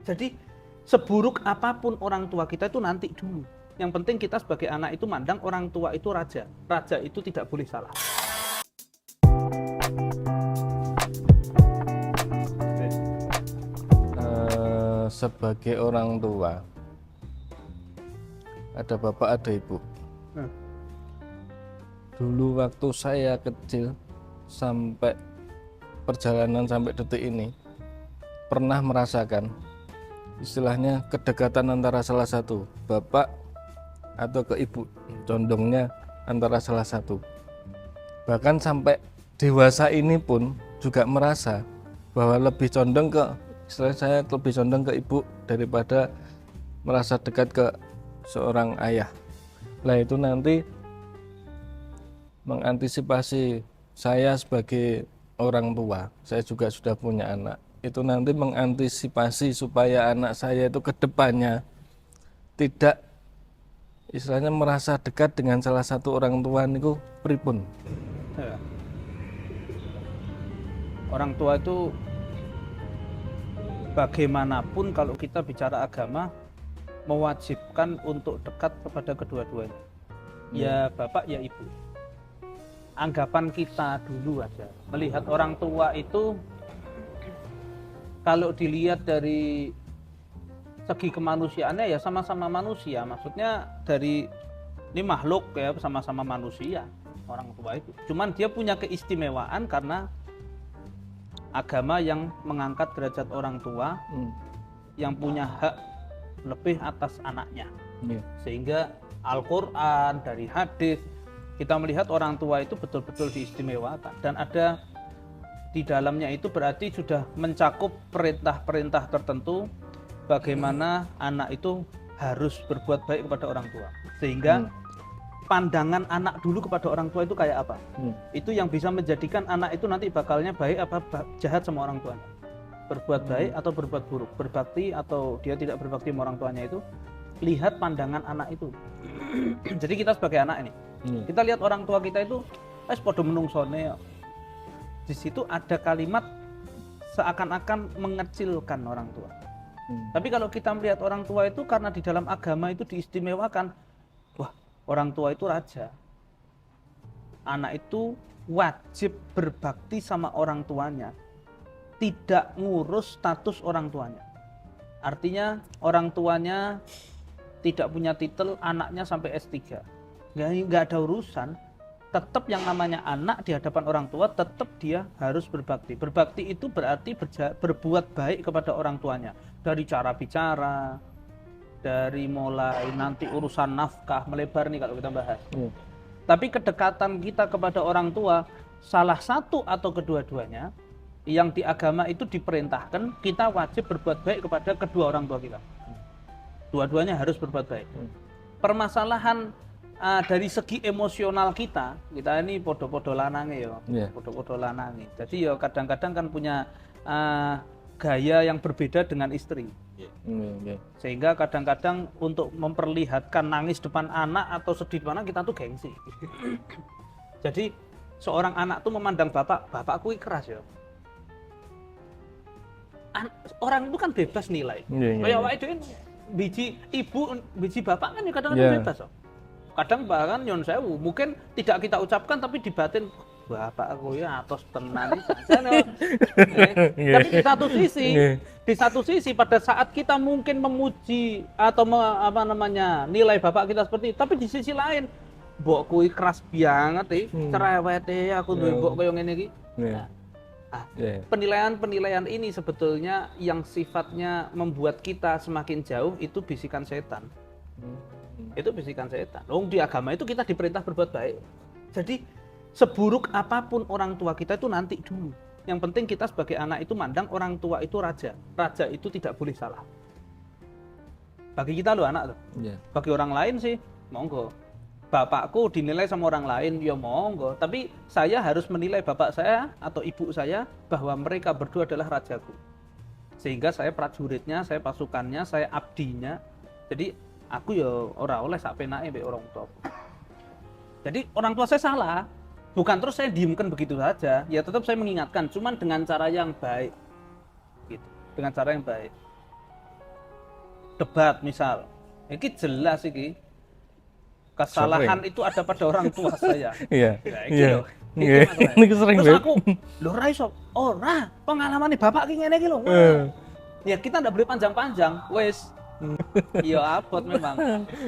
Jadi seburuk apapun orang tua kita itu nanti dulu. Yang penting kita sebagai anak itu mandang orang tua itu raja. Raja itu tidak boleh salah. Sebagai orang tua, ada bapak ada ibu. Dulu waktu saya kecil sampai perjalanan sampai detik ini pernah merasakan istilahnya kedekatan antara salah satu bapak atau ke ibu, condongnya antara salah satu. Bahkan sampai dewasa ini pun juga merasa bahwa lebih condong ke, istilahnya saya lebih condong ke ibu daripada merasa dekat ke seorang ayah. Nah itu nanti mengantisipasi saya sebagai orang tua, saya juga sudah punya anak, itu nanti mengantisipasi supaya anak saya itu ke depannya tidak istilahnya merasa dekat dengan salah satu orang tua niku pripun. Ya. Orang tua itu bagaimanapun kalau kita bicara agama mewajibkan untuk dekat kepada kedua-duanya. Ya bapak ya ibu. Anggapan kita dulu aja melihat orang tua itu kalau dilihat dari segi kemanusiaannya ya sama-sama manusia. Maksudnya dari ini makhluk ya sama-sama manusia orang tua itu. Cuman dia punya keistimewaan karena agama yang mengangkat derajat orang tua yang punya hak lebih atas anaknya. Sehingga Al-Quran dari hadis kita melihat orang tua itu betul-betul diistimewakan dan ada di dalamnya itu berarti sudah mencakup perintah-perintah tertentu bagaimana anak itu harus berbuat baik kepada orang tua. Sehingga pandangan anak dulu kepada orang tua itu kayak apa? Itu yang bisa menjadikan anak itu nanti bakalnya baik apa jahat sama orang tuanya. Berbuat baik atau berbuat buruk, berbakti atau dia tidak berbakti sama orang tuanya itu lihat pandangan anak itu. Jadi kita sebagai anak ini, kita lihat orang tua kita itu podo menungsone. Di situ ada kalimat seakan-akan mengecilkan orang tua. Tapi kalau kita melihat orang tua itu karena di dalam agama itu diistimewakan, wah orang tua itu raja. Anak itu wajib berbakti sama orang tuanya, tidak ngurus status orang tuanya. Artinya orang tuanya tidak punya titel, anaknya sampai S3, nggak ada urusan. Tetap yang namanya anak di hadapan orang tua tetap dia harus berbakti. Berbakti itu berarti berbuat baik kepada orang tuanya dari cara bicara, dari mulai nanti urusan nafkah melebar nih kalau kita bahas. Tapi kedekatan kita kepada orang tua salah satu atau kedua-duanya yang di agama itu diperintahkan kita wajib berbuat baik kepada kedua orang tua kita. Dua-duanya harus berbuat baik. Permasalahan dari segi emosional kita ini podo-podo lanange ya, podo-podo lanange. Jadi ya kadang-kadang kan punya gaya yang berbeda dengan istri. Sehingga kadang-kadang untuk memperlihatkan nangis depan anak atau sedih depan anak kita tuh gengsi. Jadi seorang anak tuh memandang bapakku keras ya. Orang itu kan bebas nilai. Kayak awake dhewe biji ibu, biji bapak kan kadang-kadang bebas kok. Kadang bahkan nyon sewu mungkin tidak kita ucapkan tapi di batin bapak aku ya atos tenan iki sajane. Tapi di satu sisi pada saat kita mungkin memuji atau nilai bapak kita seperti itu, tapi di sisi lain mbokku iki keras banget cerewete aku duwe mbok koyo ngene iki. Penilaian-penilaian ini sebetulnya yang sifatnya membuat kita semakin jauh itu bisikan setan. Itu bisikan setan. Di agama itu kita diperintah berbuat baik. Jadi seburuk apapun orang tua kita itu nanti dulu. Yang penting kita sebagai anak itu mandang orang tua itu raja. Raja itu tidak boleh salah. Bagi kita anak tuh. Bagi orang lain sih monggo. Bapakku dinilai sama orang lain ya monggo. Tapi saya harus menilai bapak saya atau ibu saya bahwa mereka berdua adalah rajaku. Sehingga saya prajuritnya, saya pasukannya, saya abdinya. Jadi aku ya ora oleh sak penake mbek orang tua. Jadi orang tua saya salah, bukan terus saya diamkan begitu saja. Ya tetap saya mengingatkan, cuman dengan cara yang baik. Gitu. Dengan cara yang baik. debat misal, ini jelas iki kesalahan itu ada pada orang tua saya. Iya. Ya, iki Iya. lho. Iki Iya. masalahnya. Ini sering, Terus Beb. aku, lho ra iso. Ora, pengalaman bapak ki ngene iki lho. Ya kita ndak boleh panjang-panjang, wes. Ya abot memang.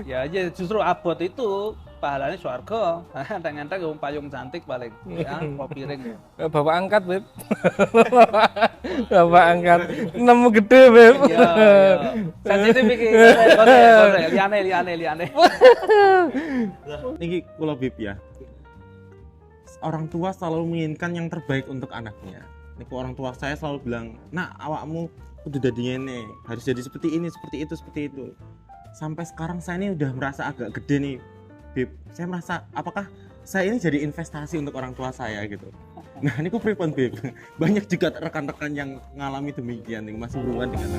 Ya aja justru abot itu pahalanya swarga. Enteng-enteng payung cantik paling. Ya, kopi ring. Bapak angkat, Beb. Bapak angkat. Nemu gede, Beb. Ya, ya. Sensitif iki. Kode, liane. Ini kalau Bib ya, orang tua selalu menginginkan yang terbaik untuk anaknya. Ini orang tua saya selalu bilang, nak awakmu udah jadi ini, harus jadi seperti ini, seperti itu. Sampai sekarang saya ini udah merasa agak gede nih, Bib. Saya merasa apakah saya ini jadi investasi untuk orang tua saya gitu. Nah ini kok pripun Bib? Banyak juga rekan-rekan yang mengalami demikian, yang masih berhubungan dengan